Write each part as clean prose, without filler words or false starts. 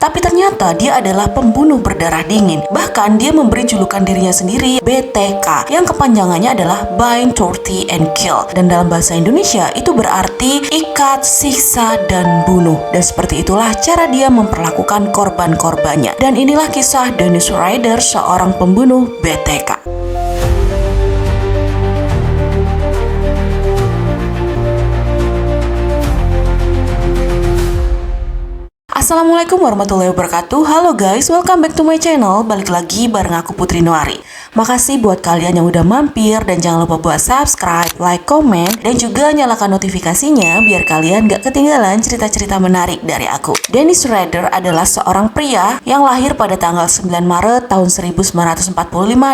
Tapi ternyata dia adalah pembunuh berdarah dingin. Bahkan dia memberi julukan dirinya sendiri BTK, yang kepanjangannya adalah Bind, Torture, and Kill. Dan dalam bahasa Indonesia itu berarti ikat, siksa, dan bunuh. Dan seperti itulah cara dia memperlakukan korban-korbannya. Dan inilah kisah Dennis Rader, seorang pembunuh BTK. Assalamualaikum warahmatullahi wabarakatuh. Halo guys, welcome back to my channel. Balik lagi bareng aku Putri Nuari. Makasih buat kalian yang udah mampir, dan jangan lupa buat subscribe, like, komen, dan juga nyalakan notifikasinya biar kalian gak ketinggalan cerita-cerita menarik dari aku. Dennis Rader adalah seorang pria yang lahir pada tanggal 9 Maret tahun 1945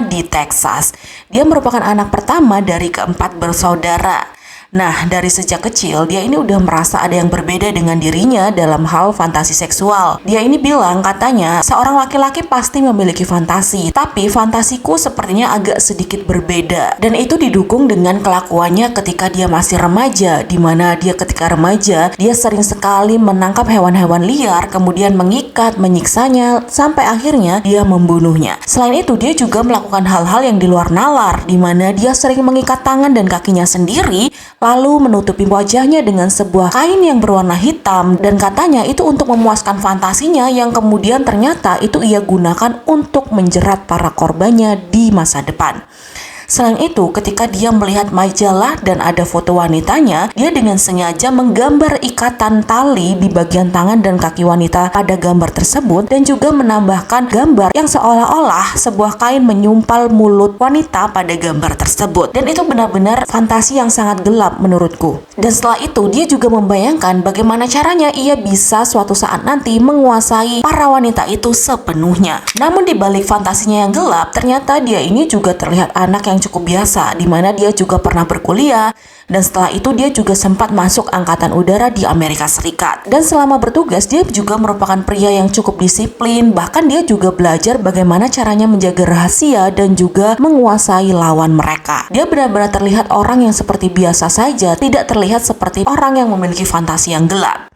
di Texas. Dia merupakan anak pertama dari keempat bersaudara. Nah, dari sejak kecil, dia ini udah merasa ada yang berbeda dengan dirinya dalam hal fantasi seksual. Dia ini bilang katanya, seorang laki-laki pasti memiliki fantasi, tapi fantasiku sepertinya agak sedikit berbeda. Dan itu didukung dengan kelakuannya ketika dia masih remaja, di mana dia ketika remaja, dia sering sekali menangkap hewan-hewan liar, kemudian mengikat, menyiksanya, sampai akhirnya dia membunuhnya. Selain itu, dia juga melakukan hal-hal yang di luar nalar, di mana dia sering mengikat tangan dan kakinya sendiri, lalu menutupi wajahnya dengan sebuah kain yang berwarna hitam, dan katanya itu untuk memuaskan fantasinya yang kemudian ternyata itu ia gunakan untuk menjerat para korbannya di masa depan. Selain itu, ketika dia melihat majalah dan ada foto wanitanya, dia dengan sengaja menggambar ikatan tali di bagian tangan dan kaki wanita pada gambar tersebut, dan juga menambahkan gambar yang seolah-olah sebuah kain menyumpal mulut wanita pada gambar tersebut. Dan itu benar-benar fantasi yang sangat gelap menurutku. Dan setelah itu, dia juga membayangkan bagaimana caranya ia bisa suatu saat nanti menguasai para wanita itu sepenuhnya. Namun di balik fantasinya yang gelap, ternyata dia ini juga terlihat anak yang cukup biasa, di mana dia juga pernah berkuliah, dan setelah itu dia juga sempat masuk angkatan udara di Amerika Serikat. Dan selama bertugas, dia juga merupakan pria yang cukup disiplin, bahkan dia juga belajar bagaimana caranya menjaga rahasia dan juga menguasai lawan mereka. Dia benar-benar terlihat orang yang seperti biasa saja, tidak terlihat seperti orang yang memiliki fantasi yang gelap.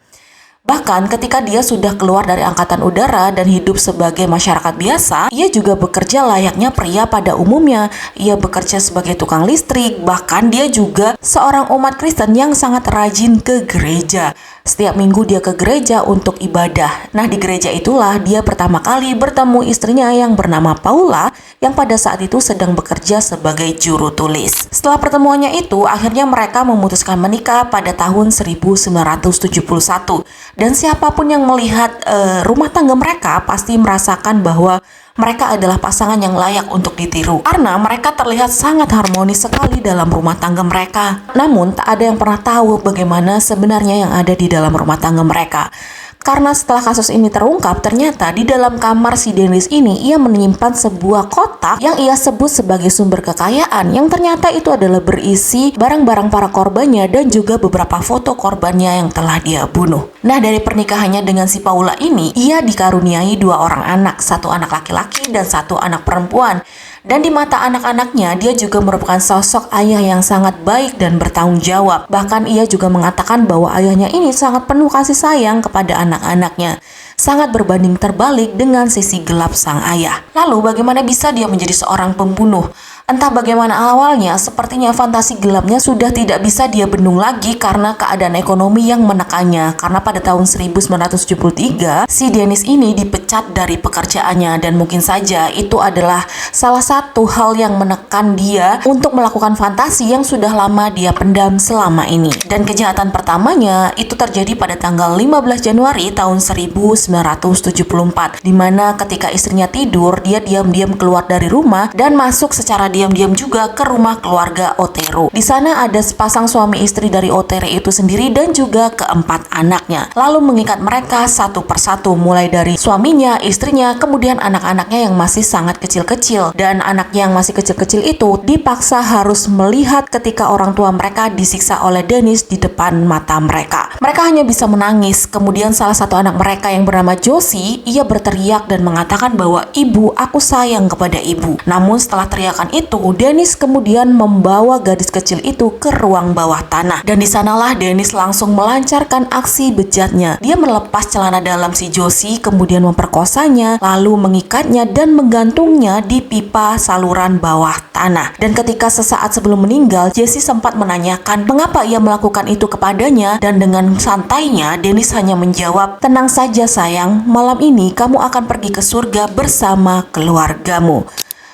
Bahkan ketika dia sudah keluar dari angkatan udara dan hidup sebagai masyarakat biasa, ia juga bekerja layaknya pria pada umumnya. Ia bekerja sebagai tukang listrik, bahkan dia juga seorang umat Kristen yang sangat rajin ke gereja. Setiap minggu dia ke gereja untuk ibadah. Nah, di gereja itulah dia pertama kali bertemu istrinya yang bernama Paula, yang pada saat itu sedang bekerja sebagai juru tulis. Setelah pertemuannya itu, akhirnya mereka memutuskan menikah pada tahun 1971. Dan siapapun yang melihat rumah tangga mereka pasti merasakan bahwa mereka adalah pasangan yang layak untuk ditiru, karena mereka terlihat sangat harmonis sekali dalam rumah tangga mereka. Namun tak ada yang pernah tahu bagaimana sebenarnya yang ada di dalam rumah tangga mereka. Karena setelah kasus ini terungkap, ternyata di dalam kamar si Dennis ini ia menyimpan sebuah kotak yang ia sebut sebagai sumber kekayaan, yang ternyata itu adalah berisi barang-barang para korbannya dan juga beberapa foto korbannya yang telah dia bunuh. Nah, dari pernikahannya dengan si Paula ini, ia dikaruniai 2 orang anak, 1 anak laki-laki dan 1 anak perempuan. Dan di mata anak-anaknya, dia juga merupakan sosok ayah yang sangat baik dan bertanggung jawab. Bahkan ia juga mengatakan bahwa ayahnya ini sangat penuh kasih sayang kepada anak-anaknya. Sangat berbanding terbalik dengan sisi gelap sang ayah. Lalu bagaimana bisa dia menjadi seorang pembunuh? Entah bagaimana awalnya, sepertinya fantasi gelapnya sudah tidak bisa dia bendung lagi karena keadaan ekonomi yang menekannya. Karena pada tahun 1973, si Dennis ini dipecat dari pekerjaannya, dan mungkin saja itu adalah salah satu hal yang menekan dia untuk melakukan fantasi yang sudah lama dia pendam selama ini. Dan kejahatan pertamanya itu terjadi pada tanggal 15 Januari tahun 1974, di mana ketika istrinya tidur, dia diam-diam keluar dari rumah dan masuk secara diam-diam juga ke rumah keluarga Otero. Di sana ada sepasang suami istri dari Otero itu sendiri dan juga keempat anaknya. Lalu mengikat mereka satu persatu, mulai dari suaminya, istrinya, kemudian anak-anaknya yang masih sangat kecil-kecil. Dan anaknya yang masih kecil-kecil itu dipaksa harus melihat ketika orang tua mereka disiksa oleh Dennis di depan mata mereka. Mereka hanya bisa menangis. Kemudian salah satu anak mereka yang bernama Josie, ia berteriak dan mengatakan bahwa ibu, aku sayang kepada ibu. Namun setelah teriakan itu, Dennis kemudian membawa gadis kecil itu ke ruang bawah tanah. Dan di sanalah Dennis langsung melancarkan aksi bejatnya. Dia melepas celana dalam si Josie, kemudian memperkosanya, lalu mengikatnya dan menggantungnya di pipa saluran bawah tanah. Dan ketika sesaat sebelum meninggal, Jessie sempat menanyakan mengapa ia melakukan itu kepadanya, dan dengan santainya Dennis hanya menjawab, tenang saja sayang, malam ini kamu akan pergi ke surga bersama keluargamu.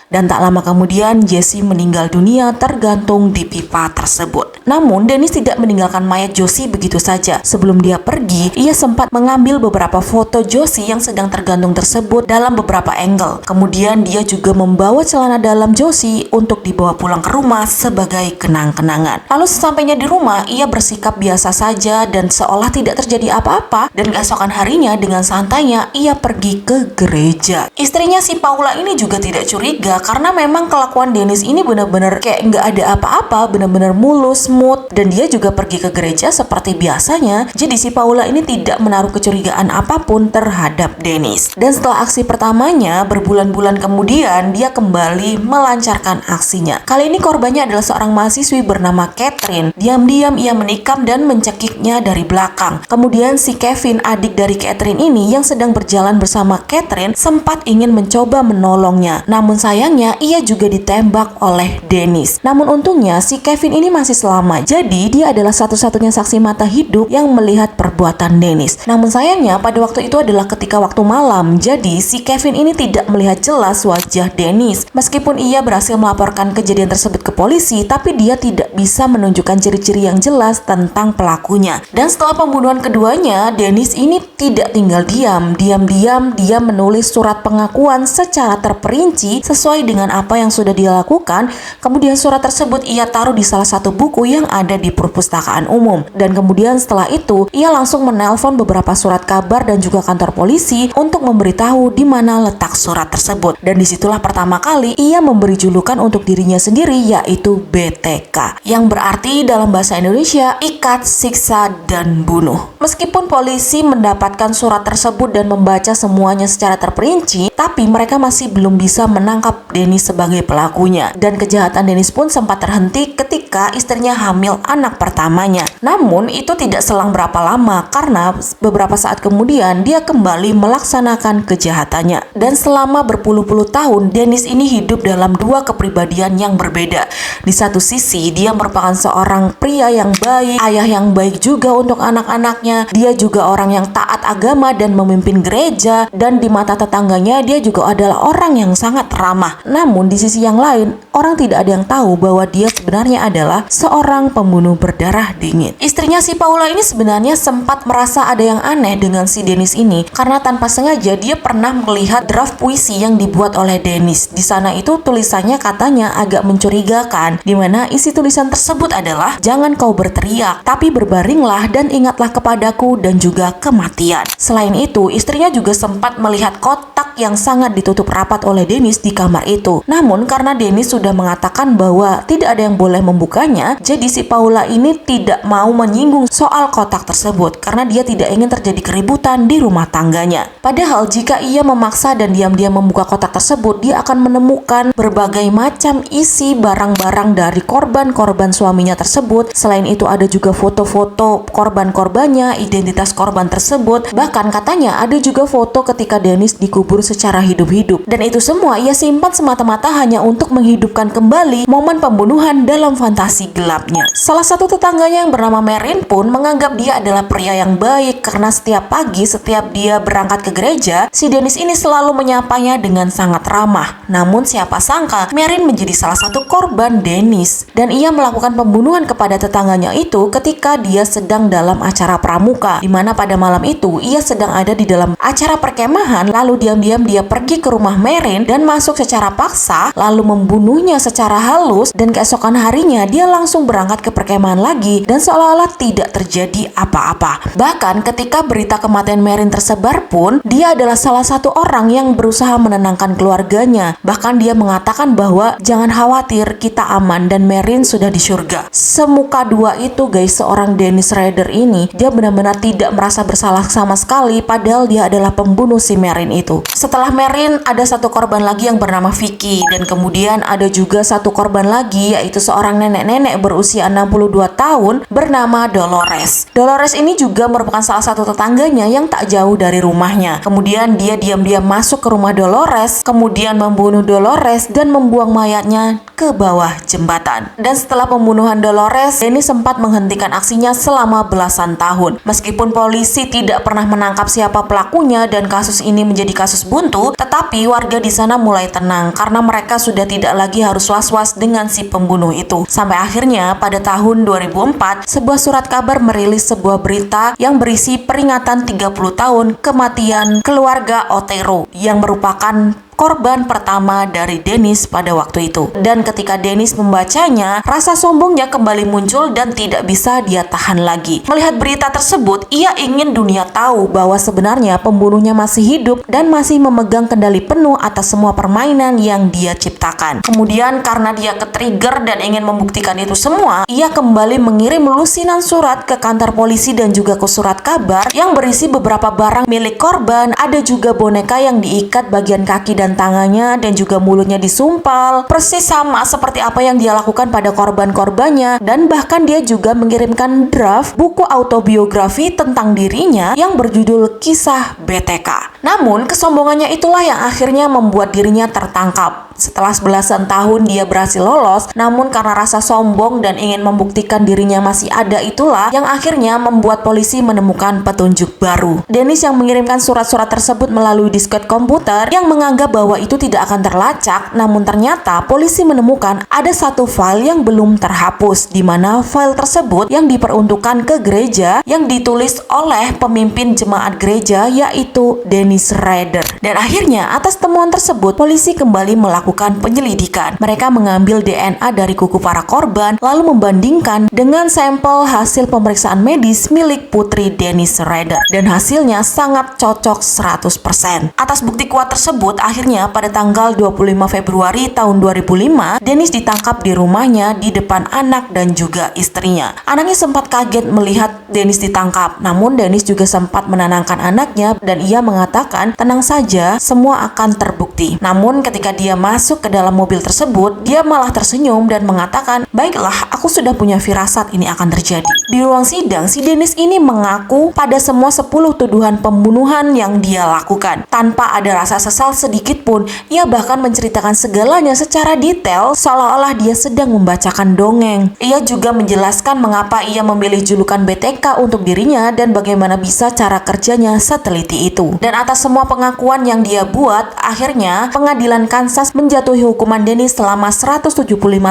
Dan tak lama kemudian Jessie meninggal dunia tergantung di pipa tersebut. Namun Dennis tidak meninggalkan mayat Josie begitu saja. Sebelum dia pergi, ia sempat mengambil beberapa foto Josie yang sedang tergantung tersebut dalam beberapa angle. Kemudian dia juga membawa celana dalam Josie untuk dibawa pulang ke rumah sebagai kenang-kenangan. Lalu sesampainya di rumah, ia bersikap biasa saja dan seolah tidak terjadi apa-apa. Dan keesokan harinya dengan santainya ia pergi ke gereja. Istrinya si Paula ini juga tidak curiga karena memang kelakuan Dennis ini benar-benar kayak nggak ada apa-apa, benar-benar mulus, smooth, dan dia juga pergi ke gereja seperti biasanya. Jadi si Paula ini tidak menaruh kecurigaan apapun terhadap Dennis. Dan setelah aksi pertamanya, berbulan-bulan kemudian dia kembali melancarkan aksinya. Kali ini korbannya adalah seorang mahasiswi bernama Catherine. Diam-diam ia menikam dan mencekiknya dari belakang. Kemudian si Kevin, adik dari Catherine ini yang sedang berjalan bersama Catherine, sempat ingin mencoba menolongnya. Namun sayangnya ia juga ditembak oleh Dennis. Namun untungnya si Kevin ini masih selamat. Jadi dia adalah satu-satunya saksi mata hidup yang melihat perbuatan Dennis. Namun sayangnya pada waktu itu adalah ketika waktu malam. Jadi si Kevin ini tidak melihat jelas wajah Dennis. Meskipun ia berhasil melaporkan kejadian tersebut ke polisi, tapi dia tidak bisa menunjukkan ciri-ciri yang jelas tentang pelakunya. Dan setelah pembunuhan keduanya, Dennis ini tidak tinggal diam. Diam-diam dia menulis surat pengakuan secara terperinci sesuai dengan apa yang sudah dia lakukan. Kemudian surat tersebut ia taruh di salah satu buku yang ada di perpustakaan umum. Dan kemudian setelah itu ia langsung menelpon beberapa surat kabar dan juga kantor polisi untuk memberitahu di mana letak surat tersebut. Dan disitulah pertama kali ia memberi julukan untuk dirinya sendiri, yaitu BTK, yang berarti dalam bahasa Indonesia ikat, siksa, dan bunuh. Meskipun polisi mendapatkan surat tersebut dan membaca semuanya secara terperinci, tapi mereka masih belum bisa menangkap Dennis sebagai pelakunya. Dan kejahatan Dennis pun sempat terhenti ketika istrinya hamil anak pertamanya. Namun itu tidak selang berapa lama karena beberapa saat kemudian dia kembali melaksanakan kejahatannya. Dan selama berpuluh-puluh tahun Dennis ini hidup dalam dua kepribadian yang berbeda. Di satu sisi dia merupakan seorang pria yang baik, ayah yang baik juga untuk anak-anaknya. Dia juga orang yang taat agama dan memimpin gereja, dan di mata tetangganya dia juga adalah orang yang sangat ramah. Namun di sisi yang lain, orang tidak ada yang tahu bahwa dia sebenarnya adalah seorang pembunuh berdarah dingin. Istrinya si Paula ini sebenarnya sempat merasa ada yang aneh dengan si Dennis ini karena tanpa sengaja dia pernah melihat draft puisi yang dibuat oleh Dennis. Di sana itu tulisannya katanya agak mencurigakan, di mana isi tulisan tersebut adalah jangan kau berteriak, tapi berbaringlah dan ingatlah kepadaku dan juga kematian. Selain itu, istrinya juga sempat melihat kotak yang sangat ditutup rapat oleh Dennis di kamar itu. Namun karena Dennis sudah mengatakan bahwa tidak ada yang boleh membukanya, jadi si Paula ini tidak mau menyinggung soal kotak tersebut karena dia tidak ingin terjadi keributan di rumah tangganya. Padahal jika ia memaksa dan diam-diam membuka kotak tersebut, dia akan menemukan berbagai macam isi barang-barang dari korban-korban suaminya tersebut. Selain itu ada juga foto-foto korban-korbannya, identitas korban tersebut. Bahkan katanya ada juga foto ketika Dennis dikubur secara hidup-hidup. Dan itu semua ia simpan semata-mata hanya untuk menghidupkan kembali momen pembunuhan dalam fantasi gelapnya. Salah satu tetangganya yang bernama Marin pun menganggap dia adalah pria yang baik karena setiap pagi setiap dia berangkat ke gereja, si Dennis ini selalu menyapanya dengan sangat ramah. Namun siapa sangka Marin menjadi salah satu korban Dennis, dan ia melakukan pembunuhan kepada tetangganya itu ketika dia sedang dalam acara pramuka, di mana pada malam itu ia sedang ada di dalam acara perkemahan. Lalu diam-diam dia pergi ke rumah Marin dan masuk secara secara paksa, lalu membunuhnya secara halus, dan keesokan harinya dia langsung berangkat ke perkemahan lagi dan seolah-olah tidak terjadi apa-apa. Bahkan ketika berita kematian Merin tersebar pun, dia adalah salah satu orang yang berusaha menenangkan keluarganya. Bahkan dia mengatakan bahwa jangan khawatir, kita aman dan Merin sudah di surga. Semuka dua itu guys, seorang Dennis Rader ini, dia benar-benar tidak merasa bersalah sama sekali, padahal dia adalah pembunuh si Merin itu. Setelah Merin, ada satu korban lagi yang bernama Vicky, dan kemudian ada juga satu korban lagi, yaitu seorang nenek-nenek berusia 62 tahun bernama Dolores. Dolores ini juga merupakan salah satu tetangganya yang tak jauh dari rumahnya. Kemudian dia diam-diam masuk ke rumah Dolores, kemudian membunuh Dolores dan membuang mayatnya ke bawah jembatan. Dan setelah pembunuhan Dolores, Dennis sempat menghentikan aksinya selama belasan tahun. Meskipun polisi tidak pernah menangkap siapa pelakunya dan kasus ini menjadi kasus buntu, tetapi warga di sana mulai tenang karena mereka sudah tidak lagi harus was-was dengan si pembunuh itu. Sampai akhirnya pada tahun 2004, sebuah surat kabar merilis sebuah berita yang berisi peringatan 30 tahun kematian keluarga Otero yang merupakan korban pertama dari Dennis pada waktu itu. Dan ketika Dennis membacanya, rasa sombongnya kembali muncul dan tidak bisa dia tahan lagi. Melihat berita tersebut, ia ingin dunia tahu bahwa sebenarnya pembunuhnya masih hidup dan masih memegang kendali penuh atas semua permainan yang dia ciptakan. Kemudian karena dia ke-trigger dan ingin membuktikan itu semua, ia kembali mengirim lusinan surat ke kantor polisi dan juga ke surat kabar yang berisi beberapa barang milik korban. Ada juga boneka yang diikat bagian kaki dan tangannya dan juga mulutnya disumpal, persis sama seperti apa yang dia lakukan pada korban-korbannya. Dan bahkan dia juga mengirimkan draft buku autobiografi tentang dirinya yang berjudul Kisah BTK. Namun kesombongannya itulah yang akhirnya membuat dirinya tertangkap. Setelah belasan tahun dia berhasil lolos, namun karena rasa sombong dan ingin membuktikan dirinya masih ada itulah yang akhirnya membuat polisi menemukan petunjuk baru. Dennis yang mengirimkan surat-surat tersebut melalui disket komputer yang menganggap bahwa itu tidak akan terlacak, namun ternyata polisi menemukan ada satu file yang belum terhapus, di mana file tersebut yang diperuntukkan ke gereja yang ditulis oleh pemimpin jemaat gereja yaitu Dennis Rader. Dan akhirnya atas temuan tersebut polisi kembali melakukan penyelidikan. Mereka mengambil DNA dari kuku para korban lalu membandingkan dengan sampel hasil pemeriksaan medis milik putri Dennis Rader dan hasilnya sangat cocok 100%. Atas bukti kuat tersebut, akhirnya pada tanggal 25 Februari tahun 2005, Dennis ditangkap di rumahnya di depan anak dan juga istrinya. Anaknya sempat kaget melihat Dennis ditangkap, namun Dennis juga sempat menenangkan anaknya dan ia mengatakan tenang saja, semua akan terbukti. Namun ketika dia masuk ke dalam mobil tersebut, dia malah tersenyum dan mengatakan, baiklah, aku sudah punya firasat ini akan terjadi. Di ruang sidang, si Dennis ini mengaku pada semua 10 tuduhan pembunuhan yang dia lakukan. Tanpa ada rasa sesal sedikit pun, ia bahkan menceritakan segalanya secara detail seolah-olah dia sedang membacakan dongeng. Ia juga menjelaskan mengapa ia memilih julukan BTK untuk dirinya dan bagaimana bisa cara kerjanya seteliti itu. Dan atas semua pengakuan yang dia buat, akhirnya pengadilan Kansas menjatuhi hukuman Dennis selama 175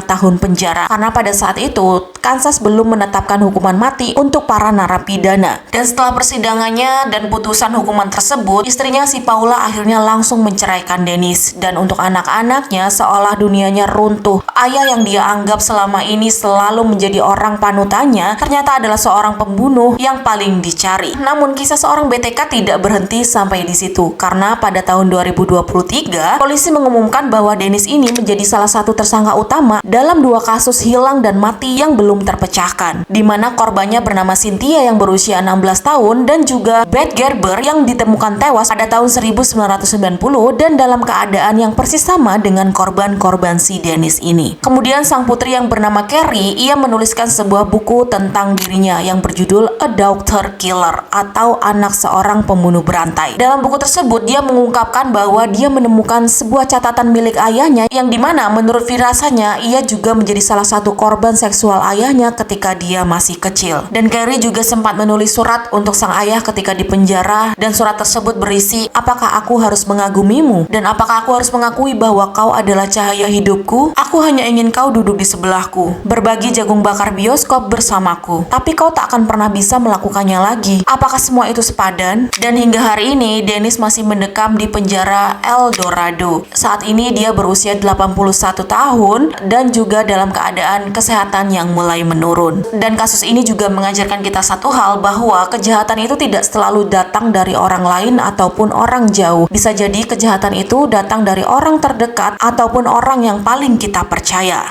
tahun penjara karena pada saat itu Kansas belum menetapkan hukuman mati untuk para narapidana. Dan setelah persidangannya dan putusan hukuman tersebut, istrinya si Paula akhirnya langsung menceraikan Dennis. Dan untuk anak-anaknya seolah dunianya runtuh. Ayah yang dia anggap selama ini selalu menjadi orang panutannya ternyata adalah seorang pembunuh yang paling dicari. Namun kisah seorang BTK tidak berhenti sampai di situ karena pada tahun 2023 polisi mengumumkan bahwa Dennis ini menjadi salah satu tersangka utama dalam 2 kasus hilang dan mati yang belum terpecahkan, di mana korbannya bernama Cynthia yang berusia 16 tahun dan juga Beth Gerber yang ditemukan tewas pada tahun 1990 dan dalam keadaan yang persis sama dengan korban-korban si Dennis ini. Kemudian sang putri yang bernama Carrie, ia menuliskan sebuah buku tentang dirinya yang berjudul A Daughter Killer atau anak seorang pembunuh berantai. Dalam buku tersebut dia mengungkapkan bahwa dia menemukan sebuah catatan milik ayahnya yang dimana menurut firasatnya ia juga menjadi salah satu korban seksual ayahnya ketika dia masih kecil. Dan Carrie juga sempat menulis surat untuk sang ayah ketika di penjara dan surat tersebut berisi, apakah aku harus mengagumimu dan apakah aku harus mengakui bahwa kau adalah cahaya hidupku? Aku hanya ingin kau duduk di sebelahku, berbagi jagung bakar bioskop bersamaku, tapi kau tak akan pernah bisa melakukannya lagi. Apakah semua itu sepadan? Dan hingga hari ini Dennis masih mendekam di penjara El Dorado. Saat ini dia berusia 81 tahun dan juga dalam keadaan kesehatan yang mulai menurun. Dan kasus ini juga mengajarkan kita satu hal, bahwa kejahatan itu tidak selalu datang dari orang lain ataupun orang jauh. Bisa jadi kejahatan itu datang dari orang terdekat ataupun orang yang paling kita percaya.